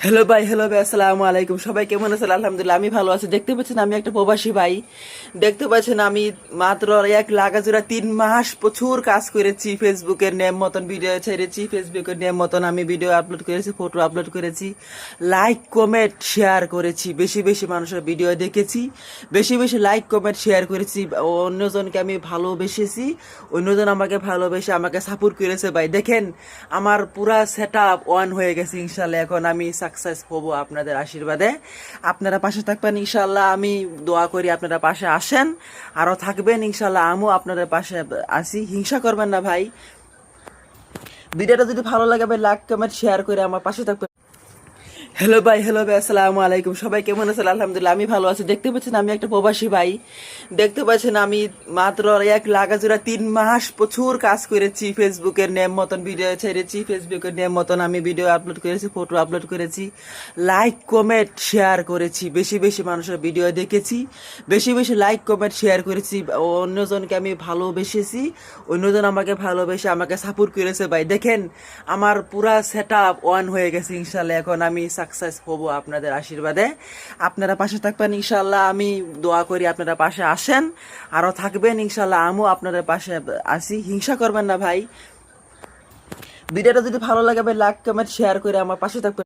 Hello ভাই, আসসালামু আলাইকুম। সবাই কেমন আছেন? আলহামদুলিল্লাহ, আমি ভালো আছি। দেখতে পাচ্ছেন আমি একটা প্রবাসী ভাই। দেখতে পাচ্ছেন আমি মাত্র এক লাগাজোড়া 3 মাস প্রচুর কাজ করেছি। ফেসবুকের নেম মতন ভিডিও ছেড়েছি, ফেসবুকের নেম মতন আমি ভিডিও আপলোড করেছি, ফটো আপলোড করেছি, লাইক কমেন্ট শেয়ার করেছি, বেশি বেশি মানুষের ভিডিও দেখেছি, বেশি বেশি লাইক কমেন্ট শেয়ার করেছি। অন্যজনকে আমি ভালোবেসেছি, অন্যজন আমাকে ভালোবেসে আমাকে সাপোর্ট করেছে। ভাই দেখেন, আমার পুরা সেট আপ অন হয়ে গেছে। ইনশাল্লাহ এখন আমি সাকসেস হব আপনাদের আশীর্বাদে। আপনারা পাশে থাকবেন ইনশাল্লাহ, আমি দোয়া করি আপনারা পাশে আসেন, আরো থাকবেন ইনশাল্লাহ। আমিও আপনাদের পাশে আসি, হিংসা করবেন না ভাই। ভিডিওটা যদি ভালো লাগে ভাই লাইক কমেন্ট শেয়ার করে আমার পাশে থাকবেন। হ্যালো ভাই, আসসালামু আলাইকুম। সবাই কেমন আছেন? আলহামদুলিল্লাহ, আমি ভালো আছি। দেখতে পাচ্ছেন আমি একটা প্রবাসী ভাই। দেখতে পাচ্ছেন আমি মাত্র এক লাগাজোড়া 3 মাস প্রচুর কাজ করেছি। ফেসবুকের নেম মতন ভিডিও ছেড়েছি, ফেসবুকের নেম মতন আমি ভিডিও আপলোড করেছি, ফটো আপলোড করেছি, লাইক কমেন্ট শেয়ার করেছি, বেশি বেশি মানুষের ভিডিও দেখেছি, বেশি বেশি লাইক কমেন্ট শেয়ার করেছি। অন্যজনকে আমি ভালোবেসেছি, অন্যজন আমাকে ভালোবেসে আমাকে সাপোর্ট করেছে। ভাই দেখেন, আমার পুরা সেট আপ অন হয়ে গেছে। ইনশাল্লাহ এখন আমি সাকসেস হব আপনাদের আশীর্বাদে। আপনারা পাশে থাকবেন ইনশাল্লাহ, আমি দোয়া করি আপনারা পাশে আসেন, আরো থাকবেন ইনশাল্লাহ। আমিও আপনাদের পাশে আসি, হিংসা করবেন না ভাই। ভিডিওটা যদি ভালো লাগে ভাই লাইক কমেন্ট শেয়ার করে আমার পাশে থাকবেন।